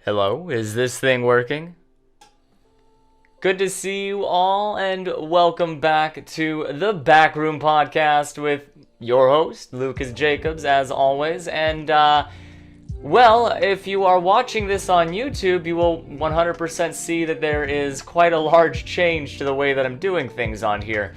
Hello, is this thing working? Good to see you all, and welcome back to the Backroom podcast with your host, Lucas Jacobs, as always. And, well, if you are watching this on YouTube, you will 100% see that there is quite a large change to the way that I'm doing things on here.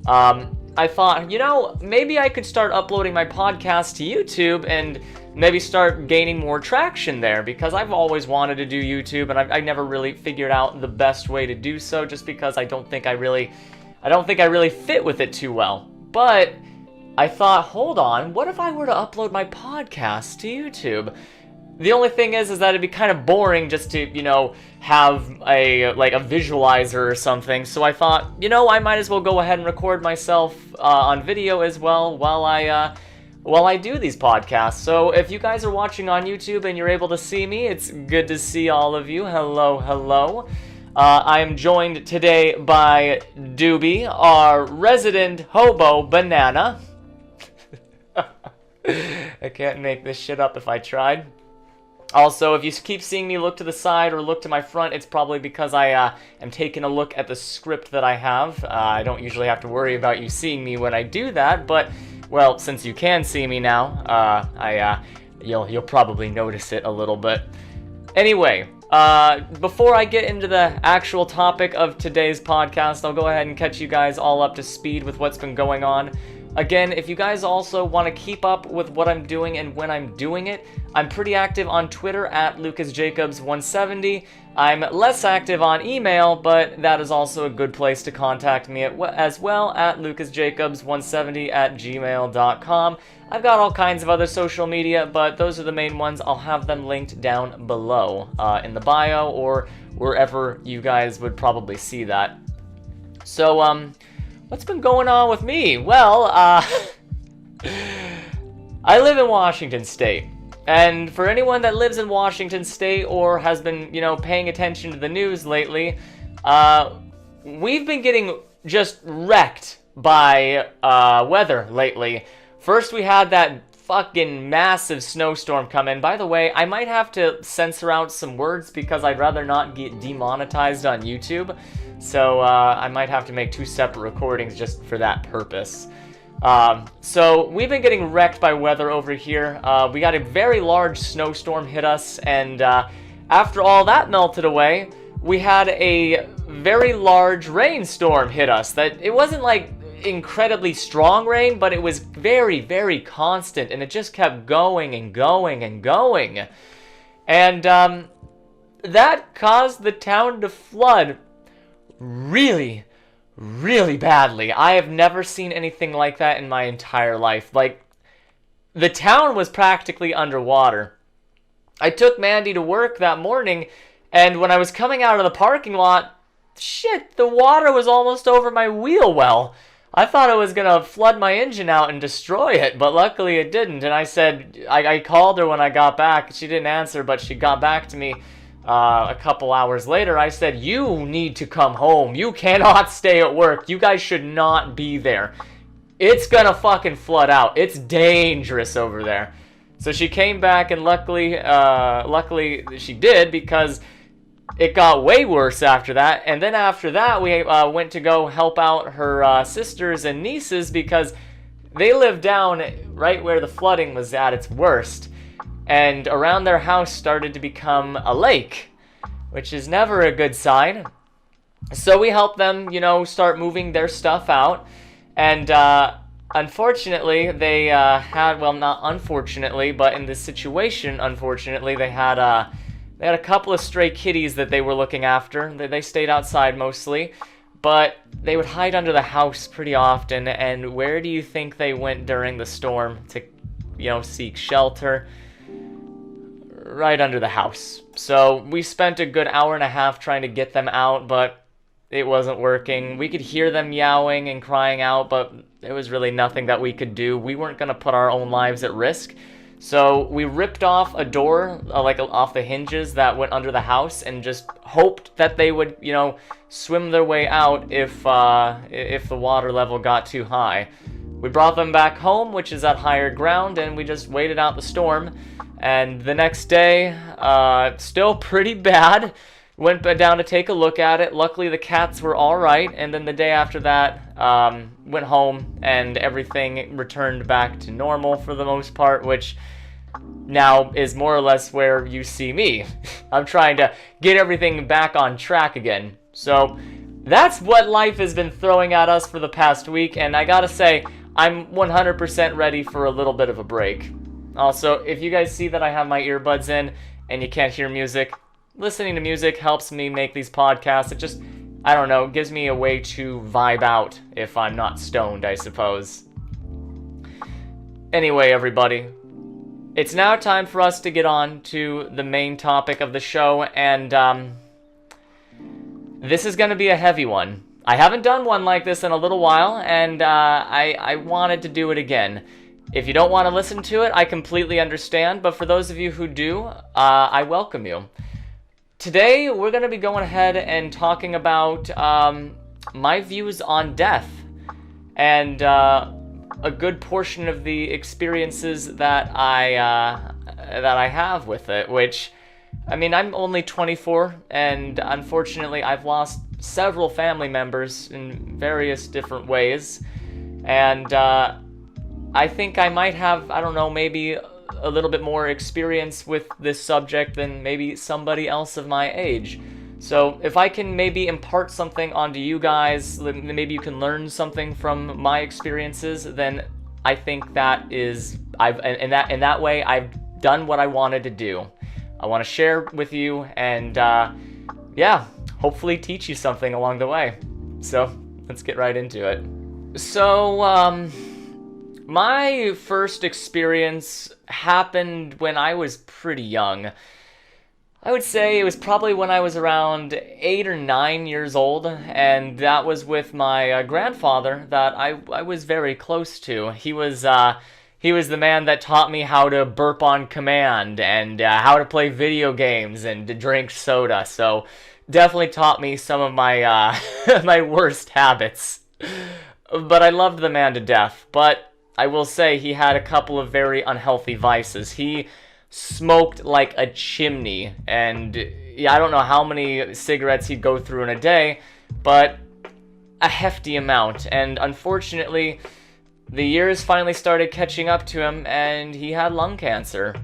I thought, maybe I could start uploading my podcast to YouTube and maybe start gaining more traction there, because I've always wanted to do YouTube and I never really figured out the best way to do so, just because I don't think I really fit with it too well. But I thought, hold on, what if I were to upload my podcast to YouTube? The only thing is that it'd be kind of boring just to, have a visualizer or something. So I thought, I might as well go ahead and record myself on video as well while I do these podcasts. So if you guys are watching on YouTube and you're able to see me, it's good to see all of you. Hello, hello. I am joined today by Doobie, our resident hobo banana. I can't make this shit up if I tried. Also, if you keep seeing me look to the side or look to my front, it's probably because I am taking a look at the script that I have. I don't usually have to worry about you seeing me when I do that, but, well, since you can see me now, you'll probably notice it a little bit. Anyway, before I get into the actual topic of today's podcast, I'll go ahead and catch you guys all up to speed with what's been going on. Again, if you guys also want to keep up with what I'm doing and when I'm doing it, I'm pretty active on Twitter at LucasJacobs170. I'm less active on email, but that is also a good place to contact me as well, at lucasjacobs170@gmail.com. I've got all kinds of other social media, but those are the main ones. I'll have them linked down below in the bio or wherever you guys would probably see that. So, what's been going on with me? Well, I live in Washington State. And for anyone that lives in Washington State or has been, paying attention to the news lately, we've been getting just wrecked by weather lately. First, we had that fucking massive snowstorm come in. By the way, I might have to censor out some words because I'd rather not get demonetized on YouTube. So I might have to make 2 separate recordings just for that purpose. So we've been getting wrecked by weather over here. We got a very large snowstorm hit us, and after all that melted away, we had a very large rainstorm hit us. That it wasn't like incredibly strong rain, but it was very, very constant, and it just kept going and going and going. And that caused the town to flood really, really badly. I have never seen anything like that in my entire life. Like, the town was practically underwater. I took Mandy to work that morning, and when I was coming out of the parking lot, shit, the water was almost over my wheel well. I thought it was gonna flood my engine out and destroy it, but luckily it didn't. And I called her when I got back. She didn't answer, but she got back to me a couple hours later. I said, you need to come home. You cannot stay at work. You guys should not be there. It's gonna fucking flood out. It's dangerous over there. So she came back, and luckily she did, because it got way worse after that. And then after that, we went to go help out her sisters and nieces, because they lived down right where the flooding was at its worst. And around their house started to become a lake, which is never a good sign. So we helped them, start moving their stuff out. And unfortunately, they had, well, not unfortunately, but in this situation, unfortunately, they had a couple of stray kitties that they were looking after. They stayed outside mostly, but they would hide under the house pretty often. And where do you think they went during the storm to, seek shelter? Right under the house. So we spent a good hour and a half trying to get them out, but it wasn't working. We could hear them yowling and crying out, but there was really nothing that we could do. We weren't going to put our own lives at risk. So we ripped off a door, off the hinges that went under the house, and just hoped that they would, swim their way out if the water level got too high. We brought them back home, which is at higher ground, and we just waited out the storm. And the next day, still pretty bad. Went down to take a look at it. Luckily, the cats were all right. And then the day after that, went home, and everything returned back to normal for the most part, which now is more or less where you see me. I'm trying to get everything back on track again. So that's what life has been throwing at us for the past week, and I gotta say, I'm 100% ready for a little bit of a break. Also, if you guys see that I have my earbuds in and you can't hear music, listening to music helps me make these podcasts. It just, I don't know, gives me a way to vibe out if I'm not stoned, I suppose. Anyway, everybody, it's now time for us to get on to the main topic of the show, and this is going to be a heavy one. I haven't done one like this in a little while, and I wanted to do it again. If you don't want to listen to it, I completely understand, but for those of you who do, I welcome you. Today, we're going to be going ahead and talking about my views on death, and a good portion of the experiences that I have with it, which, I mean, I'm only 24, and unfortunately, I've lost several family members in various different ways, and I think I might have, I don't know, maybe a little bit more experience with this subject than maybe somebody else of my age. So if I can maybe impart something onto you guys, maybe you can learn something from my experiences, then I think that is, in that way, I've done what I wanted to do. I want to share with you and, yeah, hopefully teach you something along the way. So let's get right into it. So, my first experience happened when I was pretty young. I would say it was probably when I was around 8 or 9 years old, and that was with my grandfather that I was very close to. He was the man that taught me how to burp on command and how to play video games and to drink soda. So definitely taught me some of my my worst habits. But I loved the man to death. But I will say he had a couple of very unhealthy vices. He smoked like a chimney, and yeah, I don't know how many cigarettes he'd go through in a day, but a hefty amount. And unfortunately, the years finally started catching up to him, and he had lung cancer.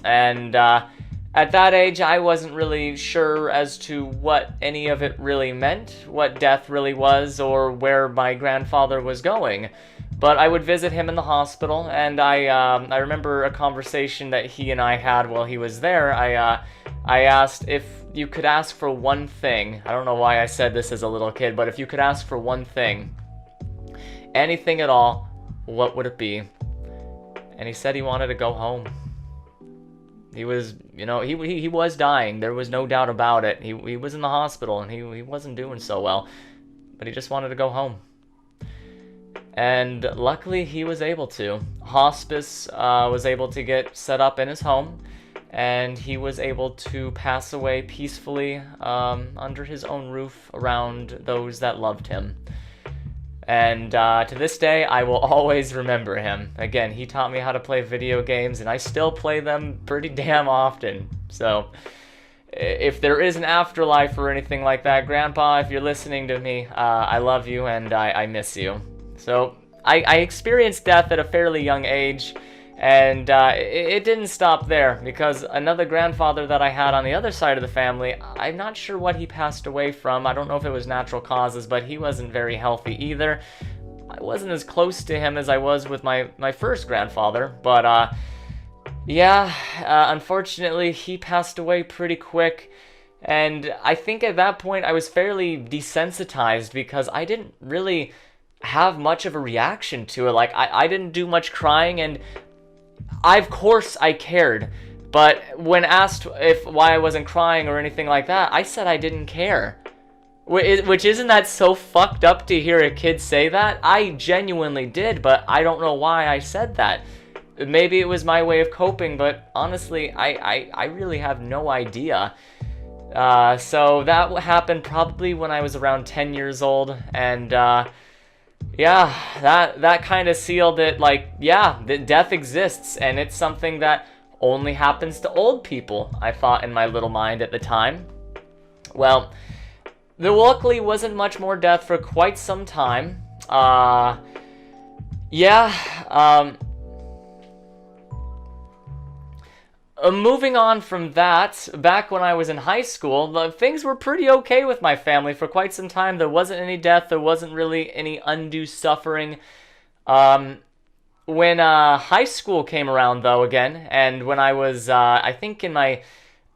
And at that age, I wasn't really sure as to what any of it really meant, what death really was, or where my grandfather was going. But I would visit him in the hospital, and I remember a conversation that he and I had while he was there. I asked if you could ask for one thing. I don't know why I said this as a little kid, but if you could ask for one thing, anything at all, what would it be? And he said he wanted to go home. He was, he was dying. There was no doubt about it. He was in the hospital, and he wasn't doing so well, but he just wanted to go home. And luckily, he was able to. Hospice was able to get set up in his home, and he was able to pass away peacefully under his own roof around those that loved him. And to this day, I will always remember him. Again, he taught me how to play video games, and I still play them pretty damn often. So if there is an afterlife or anything like that, Grandpa, if you're listening to me, I love you and I miss you. So I experienced death at a fairly young age, and it didn't stop there, because another grandfather that I had on the other side of the family, I'm not sure what he passed away from. I don't know if it was natural causes, but he wasn't very healthy either. I wasn't as close to him as I was with my first grandfather, but yeah, unfortunately, he passed away pretty quick. And I think at that point I was fairly desensitized, because I didn't really have much of a reaction to it. Like, I didn't do much crying, and of course I cared, but when asked why I wasn't crying or anything like that, I said I didn't care. Which, isn't that so fucked up to hear a kid say that? I genuinely did, but I don't know why I said that. Maybe it was my way of coping, but honestly, I really have no idea. So that happened probably when I was around 10 years old, and yeah, that kind of sealed it. Like, yeah, that death exists, and it's something that only happens to old people, I thought in my little mind at the time. Well, there luckily wasn't much more death for quite some time. Yeah, moving on from that, back when I was in high school, things were pretty okay with my family for quite some time. There wasn't any death, there wasn't really any undue suffering. When high school came around, though, again, and when I was, I think in my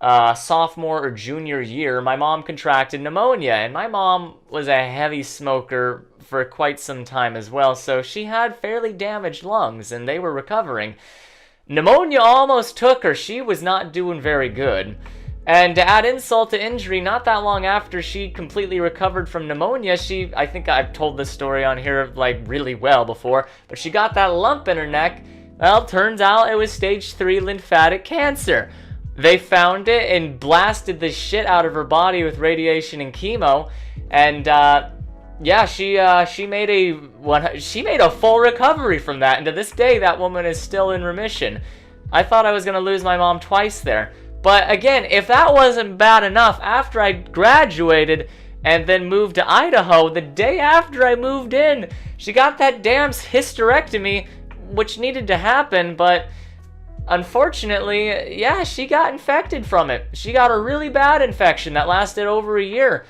sophomore or junior year, my mom contracted pneumonia, and my mom was a heavy smoker for quite some time as well, so she had fairly damaged lungs, and they were recovering. Pneumonia almost took her. She was not doing very good. And to add insult to injury, not that long after she completely recovered from pneumonia, I think I've told this story on here like really well before, but she got that lump in her neck. Well, turns out it was stage 3 lymphatic cancer. They found it and blasted the shit out of her body with radiation and chemo, and yeah, she made a full recovery from that, and to this day, that woman is still in remission. I thought I was gonna lose my mom twice there, but again, if that wasn't bad enough, after I graduated and then moved to Idaho, the day after I moved in, she got that damn hysterectomy, which needed to happen, but unfortunately, yeah, she got infected from it. She got a really bad infection that lasted over a year.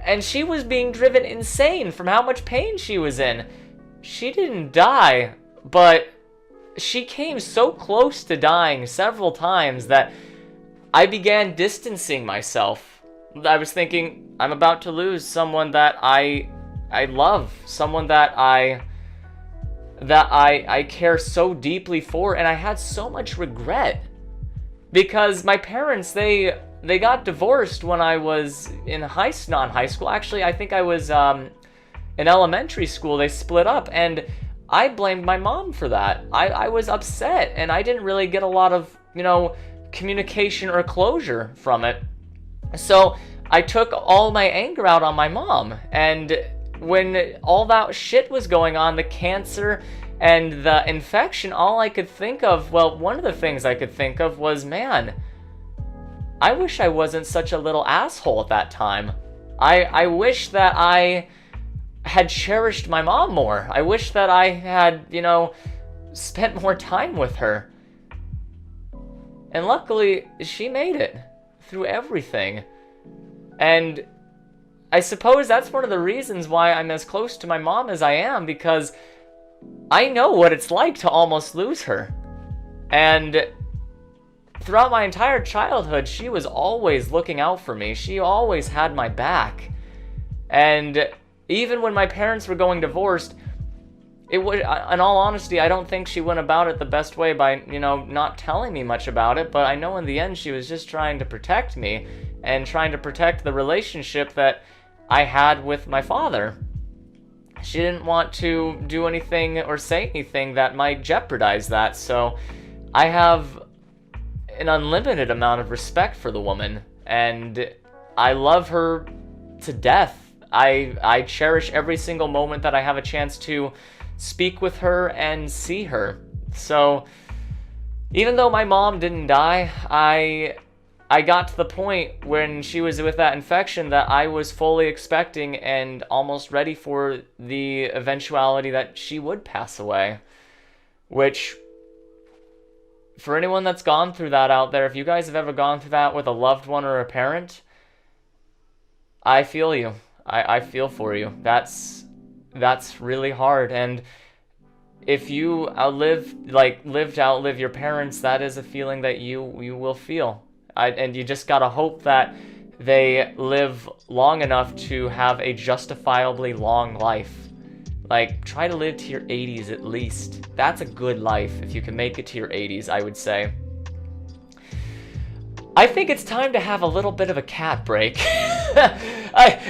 And she was being driven insane from how much pain she was in. She didn't die, but she came so close to dying several times that I began distancing myself. I was thinking, I'm about to lose someone that I love, someone that I care so deeply for, and I had so much regret. Because my parents, they got divorced when I was in not high school. Actually, I think I was in elementary school. They split up, and I blamed my mom for that. I was upset, and I didn't really get a lot of, communication or closure from it. So I took all my anger out on my mom, and when all that shit was going on, the cancer and the infection, all I could think of, well, one of the things I could think of was, man, I wish I wasn't such a little asshole at that time. I wish that I had cherished my mom more. I wish that I had, spent more time with her. And luckily, she made it through everything. And I suppose that's one of the reasons why I'm as close to my mom as I am, because I know what it's like to almost lose her. And throughout my entire childhood, she was always looking out for me. She always had my back. And even when my parents were going divorced, in all honesty, I don't think she went about it the best way by, not telling me much about it, but I know in the end she was just trying to protect me and trying to protect the relationship that I had with my father. She didn't want to do anything or say anything that might jeopardize that, so I have an unlimited amount of respect for the woman, and I love her to death. I cherish every single moment that I have a chance to speak with her and see her. So even though my mom didn't die, I got to the point when she was with that infection that I was fully expecting and almost ready for the eventuality that she would pass away. Which, for anyone that's gone through that out there, if you guys have ever gone through that with a loved one or a parent, I feel you. I feel for you. That's really hard. And if you lived to outlive your parents, that is a feeling that you will feel. And you just gotta hope that they live long enough to have a justifiably long life. Like, try to live to your 80s at least. That's a good life if you can make it to your 80s, I would say. I think it's time to have a little bit of a cat break.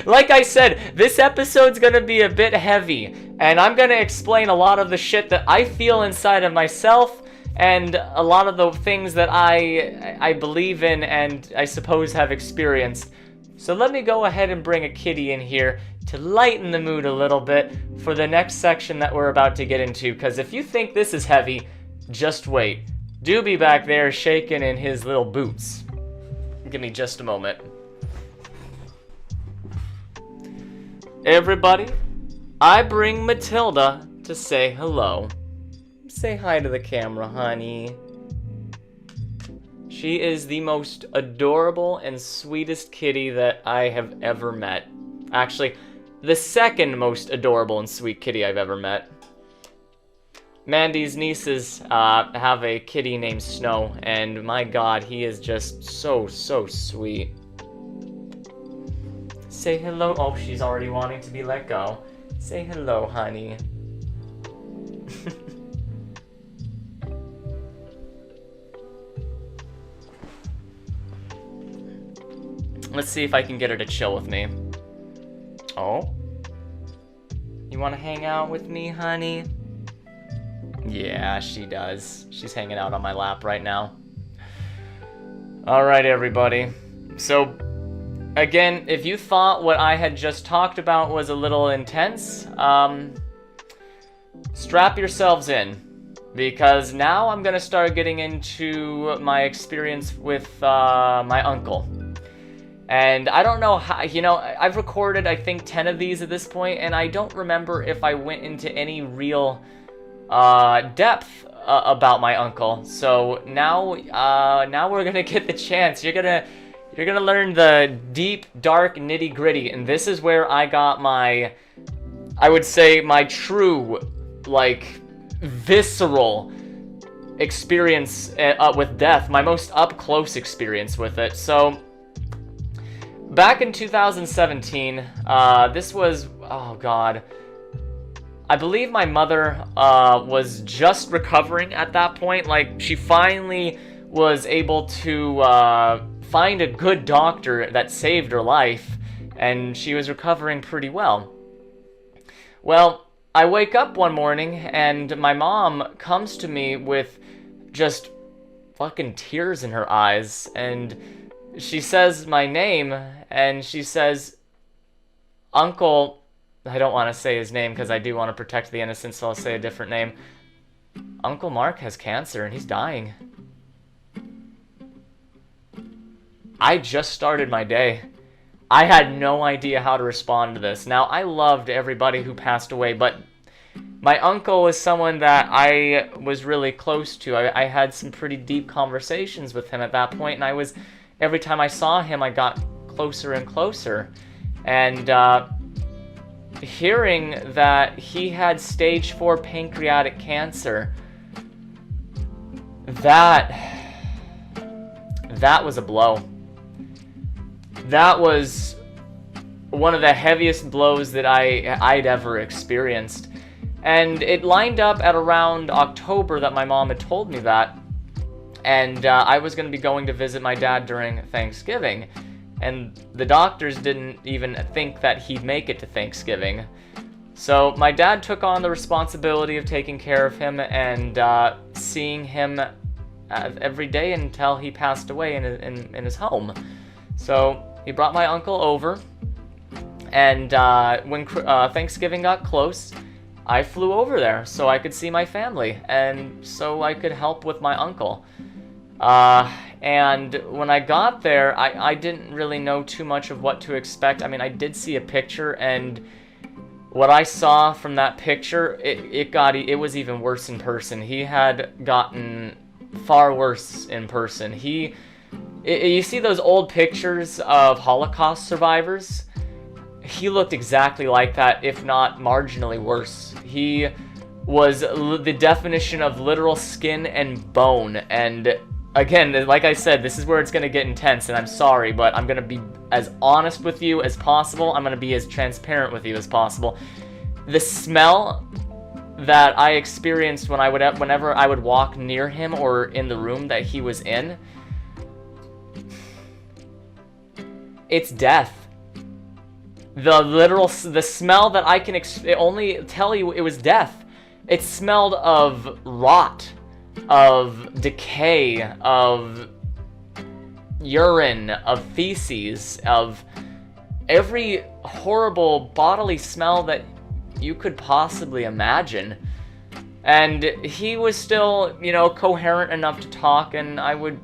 Like I said, this episode's gonna be a bit heavy, and I'm gonna explain a lot of the shit that I feel inside of myself, and a lot of the things that I believe in and I suppose have experienced So let me go ahead and bring a kitty in here to lighten the mood a little bit for the next section that we're about to get into, because if you think this is heavy, just wait. Doobie back there shaking in his little boots. Give me just a moment. Everybody, I bring Matilda to say hello. Say hi to the camera, honey. She is the most adorable and sweetest kitty that I have ever met. Actually, the second most adorable and sweet kitty I've ever met. Mandy's nieces have a kitty named Snow, and my god, he is just so sweet. Say hello. Oh, she's already wanting to be let go. Say hello, honey. Let's see if I can get her to chill with me. Oh? You want to hang out with me, honey? Yeah, she does. She's hanging out on my lap right now. Alright, everybody. So, again, if you thought what I had just talked about was a little intense, strap yourselves in. Because now I'm going to start getting into my experience with my uncle. And I don't know how, you know, I've recorded, I think, 10 of these at this point, and I don't remember if I went into any real depth about my uncle. So now we're gonna get the chance. You're gonna learn the deep, dark, nitty-gritty, and this is where I got my, I would say, my true, like, visceral experience with death, my most up-close experience with it. So, back in 2017, this was, oh god, I believe my mother was just recovering at that point. Like, she finally was able to find a good doctor that saved her life, and she was recovering pretty well. Well, I wake up one morning, and my mom comes to me with just fucking tears in her eyes, and she says my name, and she says, Uncle, I don't want to say his name because I do want to protect the innocent, so I'll say a different name. Uncle Mark has cancer and he's dying. I just started my day. I had no idea how to respond to this. Now, I loved everybody who passed away, but my uncle was someone that I was really close to. I had some pretty deep conversations with him at that point, and every time I saw him, I got closer and closer. And hearing that he had stage 4 pancreatic cancer, that was a blow. That was one of the heaviest blows that I'd ever experienced. And it lined up at around October that my mom had told me that. And I was going to be going to visit my dad during Thanksgiving. And the doctors didn't even think that he'd make it to Thanksgiving. So my dad took on the responsibility of taking care of him and seeing him every day until he passed away in his home. So he brought my uncle over, and when Thanksgiving got close, I flew over there so I could see my family and so I could help with my uncle. And when I got there, I didn't really know too much of what to expect. I mean, I did see a picture, and what I saw from that picture, it was even worse in person. He had gotten far worse in person. You see those old pictures of Holocaust survivors? He looked exactly like that, if not marginally worse. He was the definition of literal skin and bone, and again, like I said, this is where it's going to get intense, and I'm sorry, but I'm going to be as honest with you as possible. I'm going to be as transparent with you as possible. The smell that I experienced whenever I would walk near him or in the room that he was in, it's death. The smell that I can only tell you, it was death. It smelled of rot, of decay, of urine, of feces, of every horrible bodily smell that you could possibly imagine. And he was still, you know, coherent enough to talk, and I would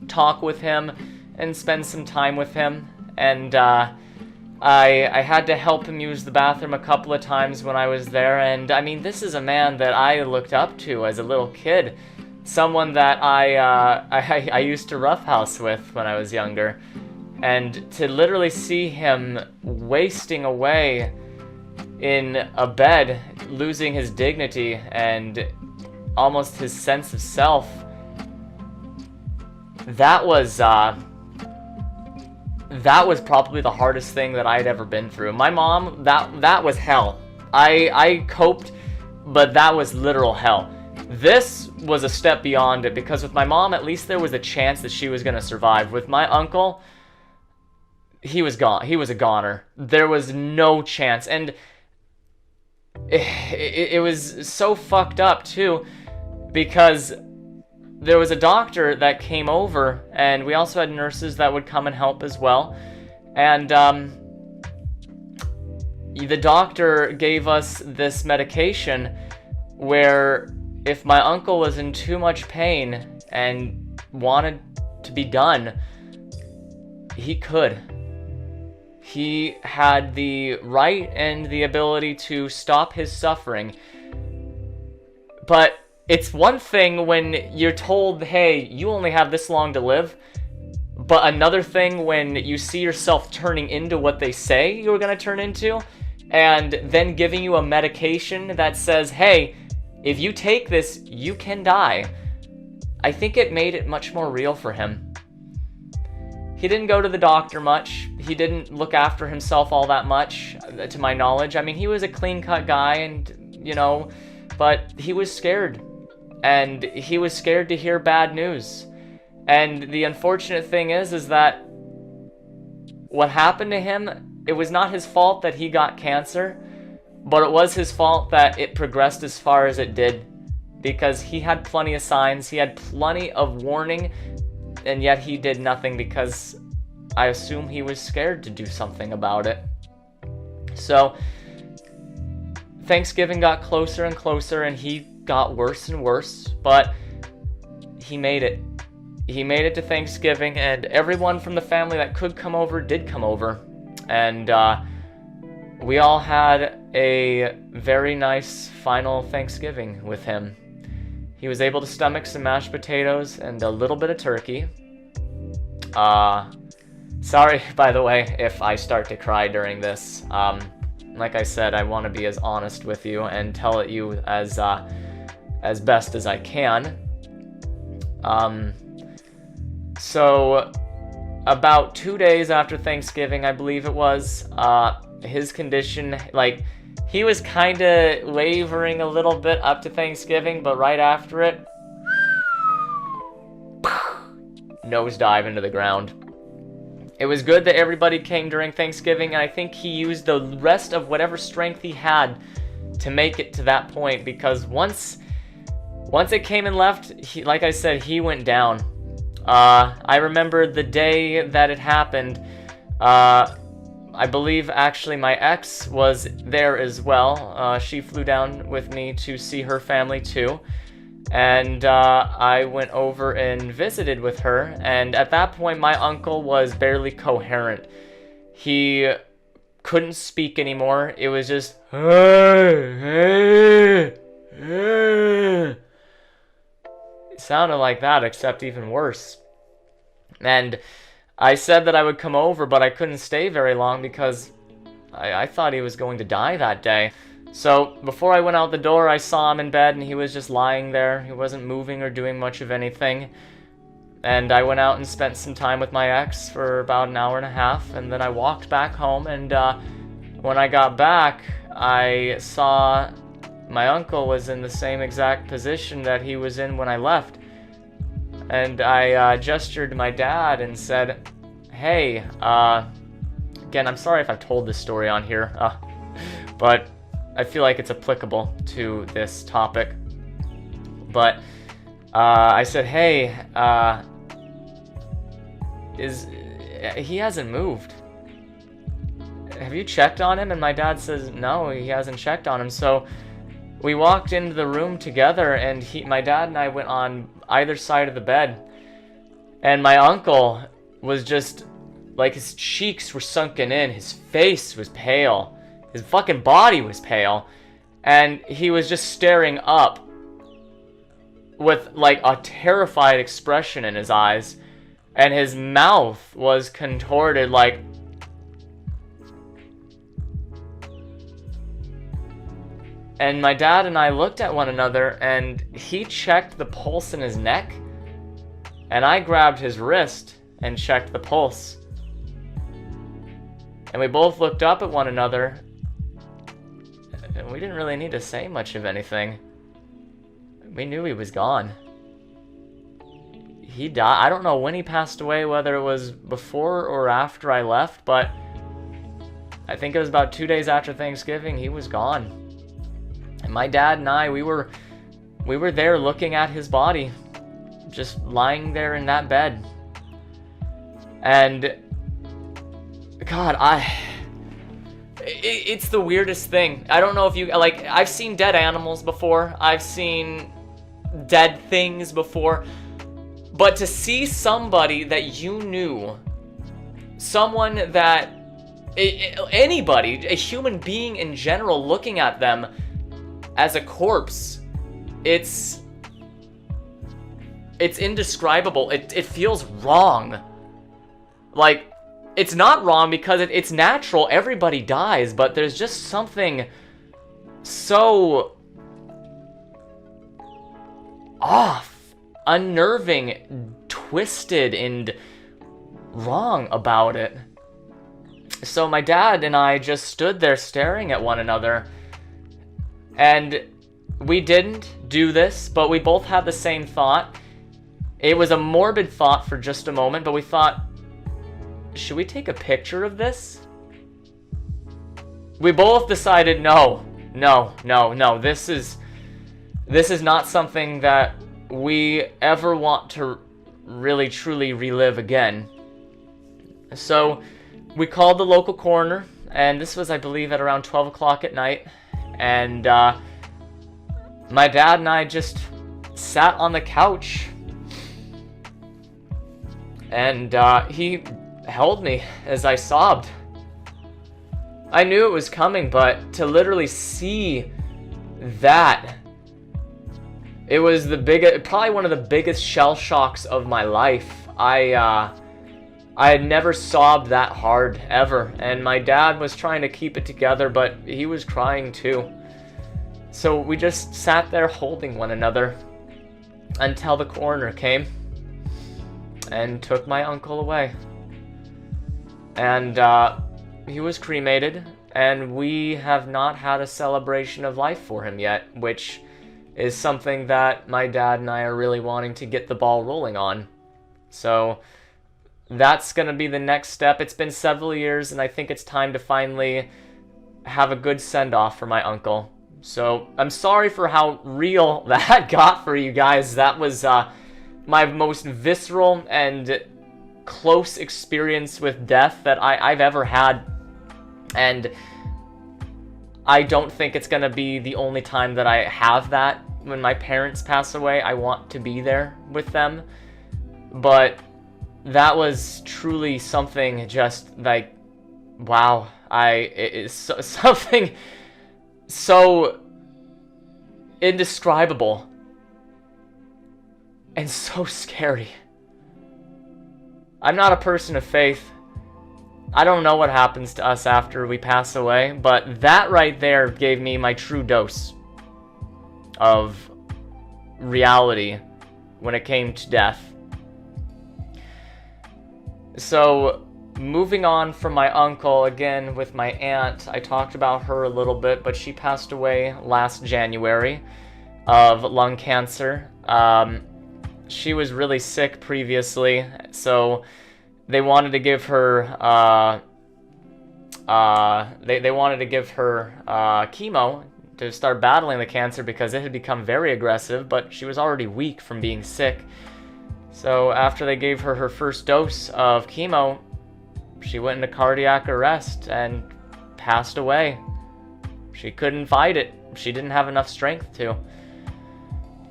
talk with him and spend some time with him. And I had to help him use the bathroom a couple of times when I was there. And I mean, this is a man that I looked up to as a little kid, someone that I used to roughhouse with when I was younger. And to literally see him wasting away in a bed, losing his dignity and almost his sense of self, that was probably the hardest thing that I'd ever been through. My mom, that was hell. I coped, but that was literal hell. This was a step beyond it, because with my mom, at least there was a chance that she was going to survive. With my uncle, he was gone. He was a goner. There was no chance. And it was so fucked up too, because there was a doctor that came over, and we also had nurses that would come and help as well. And the doctor gave us this medication where if my uncle was in too much pain and wanted to be done, he could. He had the right and the ability to stop his suffering. But it's one thing when you're told, hey, you only have this long to live, but another thing when you see yourself turning into what they say you're going to turn into, and then giving you a medication that says, hey, if you take this, you can die. I think it made it much more real for him. He didn't go to the doctor much. He didn't look after himself all that much, to my knowledge. I mean, he was a clean-cut guy, and, you know, but he was scared. And he was scared to hear bad news. And the unfortunate thing is that what happened to him, it was not his fault that he got cancer, but it was his fault that it progressed as far as it did, because he had plenty of signs, he had plenty of warning, and yet he did nothing because I assume he was scared to do something about it. So Thanksgiving got closer and closer, and he got worse and worse, but he made it. He made it to Thanksgiving, and everyone from the family that could come over did come over. And we all had a very nice final Thanksgiving with him. He was able to stomach some mashed potatoes and a little bit of turkey. Sorry, by the way, if I start to cry during this. Like I said, I want to be as honest with you and tell it you as best as I can. So about 2 days after Thanksgiving, I believe it was, his condition, like, he was kind of wavering a little bit up to Thanksgiving, but right after it, nosedive into the ground. It was good that everybody came during Thanksgiving, and I think he used the rest of whatever strength he had to make it to that point, because once it came and left, he, like I said, he went down. I remember the day that it happened. I believe actually my ex was there as well. She flew down with me to see her family too. And I went over and visited with her. And at that point, my uncle was barely coherent. He couldn't speak anymore. It was just, it sounded like that, except even worse. And I said that I would come over, but I couldn't stay very long because I thought he was going to die that day. So before I went out the door, I saw him in bed, and he was just lying there. He wasn't moving or doing much of anything. And I went out and spent some time with my ex for about an hour and a half, and then I walked back home. And when I got back, I saw my uncle was in the same exact position that he was in when I left. And I gestured to my dad and said, hey, again, I'm sorry if I've told this story on here, but I feel like it's applicable to this topic. But I said, hey, he hasn't moved. have you checked on him? And my dad says, no, he hasn't checked on him. So we walked into the room together, and my dad and I went on either side of the bed. And my uncle was just, like, his cheeks were sunken in, his face was pale, his fucking body was pale, and he was just staring up with, like, a terrified expression in his eyes, and his mouth was contorted, like... And my dad and I looked at one another, and he checked the pulse in his neck, and I grabbed his wrist and checked the pulse. And we both looked up at one another, and we didn't really need to say much of anything. We knew he was gone. He died. I don't know when he passed away, whether it was before or after I left, but I think it was about 2 days after Thanksgiving. He was gone. And my dad and I, we were there looking at his body, just lying there in that bed. And God, it's the weirdest thing. I don't know if you, like, I've seen dead animals before. I've seen dead things before. But to see somebody that you knew, someone that, anybody, a human being in general, looking at them as a corpse, it's indescribable. It feels wrong. Like, it's not wrong because it's natural. Everybody dies, but there's just something so off, unnerving, twisted, and wrong about it. So my dad and I just stood there staring at one another. And we didn't do this, but we both had the same thought. It was a morbid thought for just a moment, but we thought, should we take a picture of this? We both decided, no. This is not something that we ever want to really truly relive again. So we called the local coroner, and this was, I believe, at around 12 o'clock at night. And my dad and I just sat on the couch, and he held me as I sobbed. I knew it was coming, but to literally see that, it was probably one of the biggest shell shocks of my life. I had never sobbed that hard, ever. And my dad was trying to keep it together, but he was crying too. So we just sat there holding one another until the coroner came and took my uncle away. And he was cremated, and we have not had a celebration of life for him yet, which is something that my dad and I are really wanting to get the ball rolling on. So that's going to be the next step. It's been several years, and I think it's time to finally have a good send-off for my uncle. So I'm sorry for how real that got for you guys. That was my most visceral and close experience with death that I've ever had. And I don't think it's going to be the only time that I have that. When my parents pass away, I want to be there with them. But that was truly something just like, wow, it's something so indescribable and so scary. I'm not a person of faith. I don't know what happens to us after we pass away, but that right there gave me my true dose of reality when it came to death. So, moving on from my uncle, again with my aunt, I talked about her a little bit, but she passed away last January of lung cancer. She was really sick previously, so they wanted to give her they wanted to give her chemo to start battling the cancer because it had become very aggressive, but she was already weak from being sick. So after they gave her her first dose of chemo, she went into cardiac arrest, and passed away. She couldn't fight it. She didn't have enough strength to.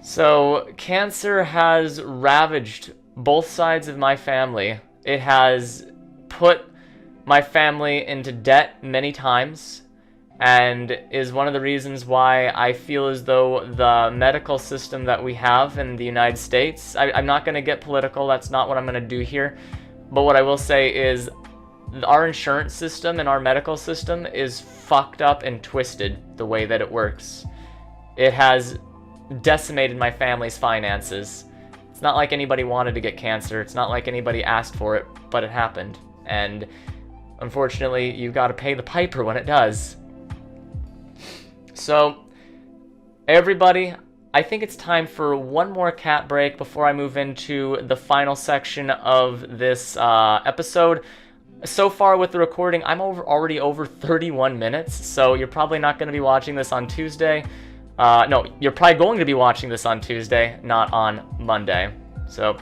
So cancer has ravaged both sides of my family. It has put my family into debt many times, and is one of the reasons why I feel as though the medical system that we have in the United States, I'm not going to get political, that's not what I'm going to do here, but what I will say is our insurance system and our medical system is fucked up and twisted the way that it works. It has decimated my family's finances. It's not like anybody wanted to get cancer. It's not like anybody asked for it, but it happened. And unfortunately, you got to pay the piper when it does. So, everybody, I think it's time for one more cat break before I move into the final section of this episode. So far with the recording, I'm already over 31 minutes, so you're probably not going to be watching this on Tuesday. No, you're probably going to be watching this on Tuesday, not on Monday. So,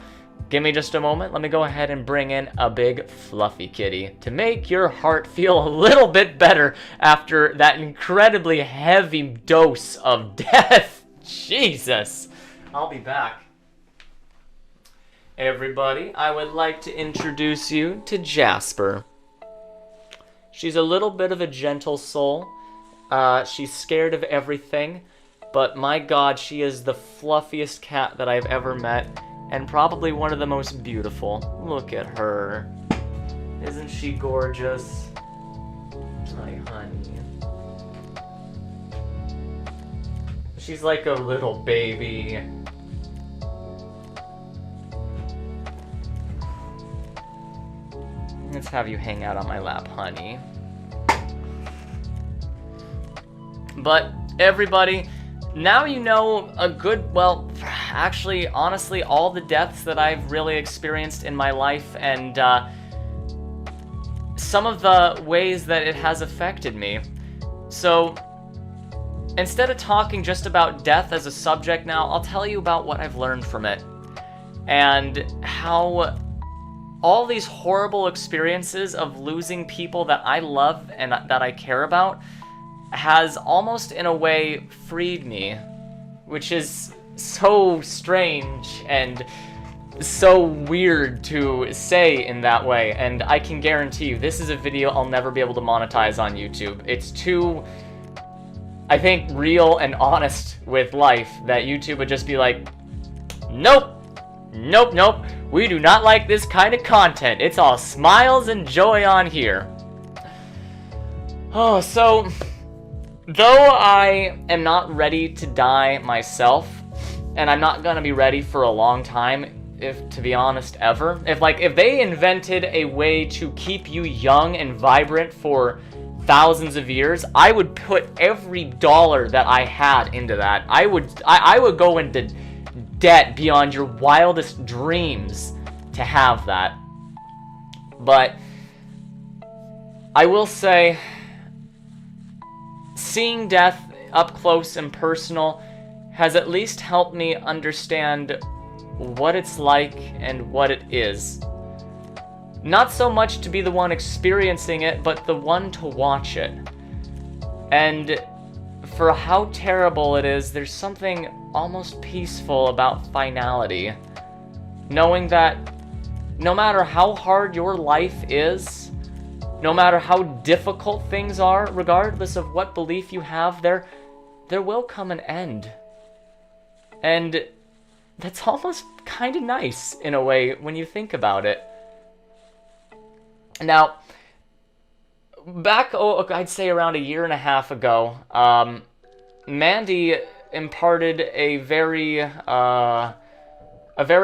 give me just a moment. Let me go ahead and bring in a big fluffy kitty to make your heart feel a little bit better after that incredibly heavy dose of death. Jesus. I'll be back. Everybody, I would like to introduce you to Jasper. She's a little bit of a gentle soul. She's scared of everything, but my God, she is the fluffiest cat that I've ever met, and probably one of the most beautiful. Look at her. Isn't she gorgeous? My honey. She's like a little baby. Let's have you hang out on my lap, honey. But everybody, now you know a good, well, actually, honestly, all the deaths that I've really experienced in my life, and some of the ways that it has affected me. So instead of talking just about death as a subject now, I'll tell you about what I've learned from it, and how all these horrible experiences of losing people that I love and that I care about has almost in a way freed me, which is so strange and so weird to say in that way. And I can guarantee you, this is a video I'll never be able to monetize on YouTube. It's too, I think, real and honest with life that YouTube would just be like, nope. Nope, nope, we do not like this kind of content. It's all smiles and joy on here. Oh, so, though I am not ready to die myself, and I'm not gonna be ready for a long time, if, to be honest, ever. If they invented a way to keep you young and vibrant for thousands of years, I would put every dollar that I had into that. I would go into debt beyond your wildest dreams to have that. But I will say, seeing death up close and personal has at least helped me understand what it's like and what it is. Not so much to be the one experiencing it, but the one to watch it. And for how terrible it is, there's something almost peaceful about finality. Knowing that no matter how hard your life is, no matter how difficult things are, regardless of what belief you have, there will come an end. And that's almost kind of nice in a way when you think about it. Now, back, I'd say around a year and a half ago, Mandy imparted a very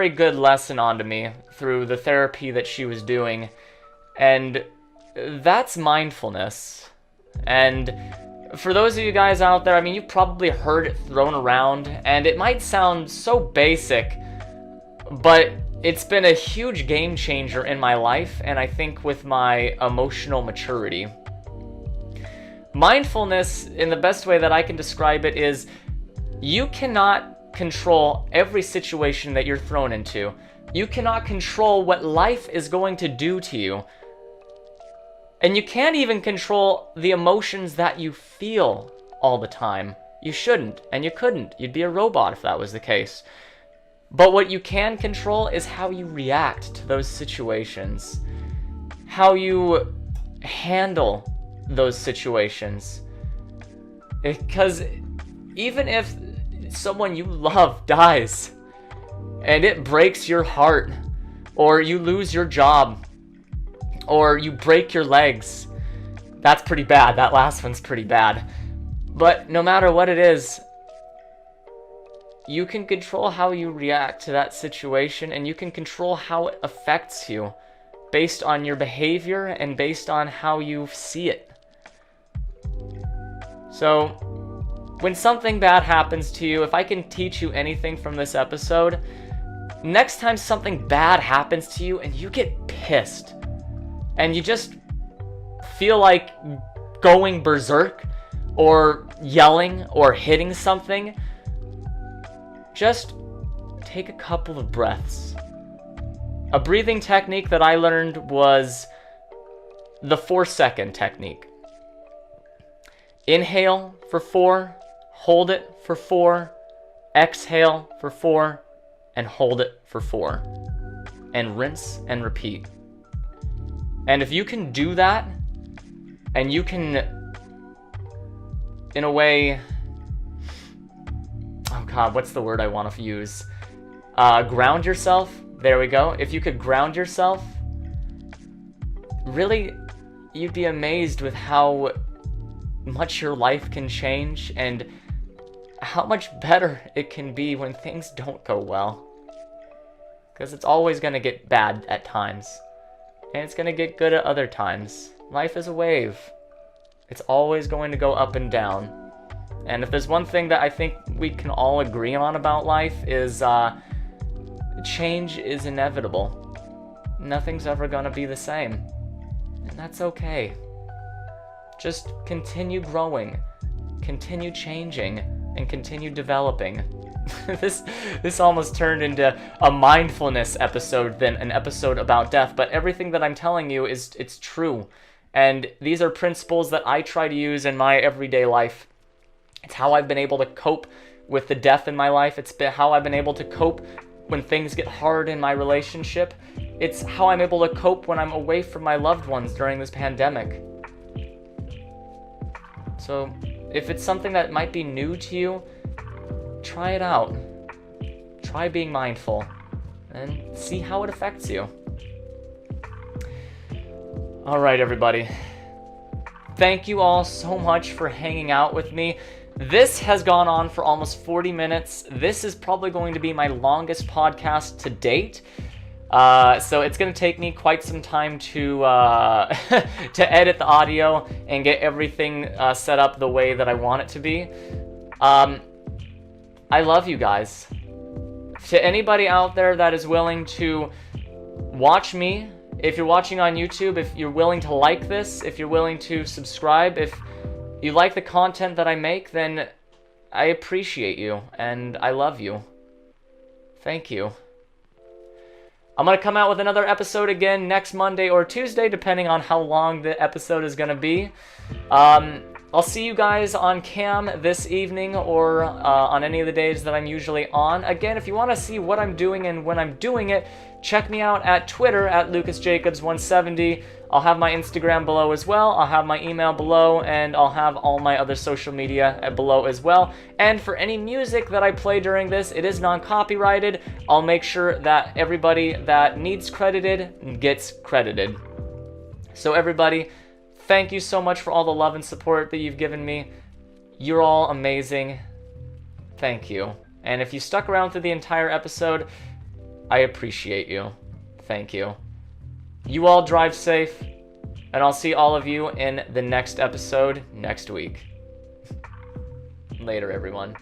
good lesson onto me through the therapy that she was doing, and that's mindfulness. And for those of you guys out there, I mean, you've probably heard it thrown around, and it might sound so basic, but it's been a huge game changer in my life, and I think with my emotional maturity. Mindfulness, in the best way that I can describe it, is you cannot control every situation that you're thrown into. You cannot control what life is going to do to you. And you can't even control the emotions that you feel all the time. You shouldn't, and you couldn't. You'd be a robot if that was the case. But what you can control is how you react to those situations. How you handle those situations. Because even if someone you love dies, and it breaks your heart, or you lose your job, or you break your legs, that's pretty bad. That last one's pretty bad. But no matter what it is, you can control how you react to that situation, and you can control how it affects you based on your behavior and based on how you see it. So, when something bad happens to you, if I can teach you anything from this episode, next time something bad happens to you and you get pissed, and you just feel like going berserk, or yelling, or hitting something, just take a couple of breaths. A breathing technique that I learned was the 4-second technique. Inhale for 4, hold it for 4, exhale for 4, and hold it for 4. And rinse and repeat. And if you can do that, and you can, in a way, oh god, what's the word I want to use? Ground yourself. There we go. If you could ground yourself, really, you'd be amazed with how much your life can change and how much better it can be when things don't go well. Because it's always going to get bad at times, and it's going to get good at other times. Life is a wave. It's always going to go up and down. And if there's one thing that I think we can all agree on about life is change is inevitable. Nothing's ever going to be the same. And that's okay. Just continue growing, continue changing, and continue developing. This almost turned into a mindfulness episode than an episode about death, but everything that I'm telling you it's true. And these are principles that I try to use in my everyday life. It's how I've been able to cope with the death in my life. It's been how I've been able to cope when things get hard in my relationship. It's how I'm able to cope when I'm away from my loved ones during this pandemic. So, if it's something that might be new to you, try it out. Try being mindful and see how it affects you. Alright, everybody. Thank you all so much for hanging out with me. This has gone on for almost 40 minutes. This is probably going to be my longest podcast to date. So it's going to take me quite some time to to edit the audio and get everything set up the way that I want it to be. I love you guys. To anybody out there that is willing to watch me, if you're watching on YouTube, if you're willing to like this, if you're willing to subscribe, if you like the content that I make, then I appreciate you and I love you. Thank you. I'm going to come out with another episode again next Monday or Tuesday, depending on how long the episode is going to be. I'll see you guys on cam this evening or on any of the days that I'm usually on. Again, if you want to see what I'm doing and when I'm doing it, check me out at Twitter at LucasJacobs170. I'll have my Instagram below as well. I'll have my email below, and I'll have all my other social media below as well. And for any music that I play during this, it is non-copyrighted. I'll make sure that everybody that needs credited gets credited. So everybody, thank you so much for all the love and support that you've given me. You're all amazing. Thank you. And if you stuck around through the entire episode, I appreciate you. Thank you. You all drive safe, and I'll see all of you in the next episode next week. Later, everyone.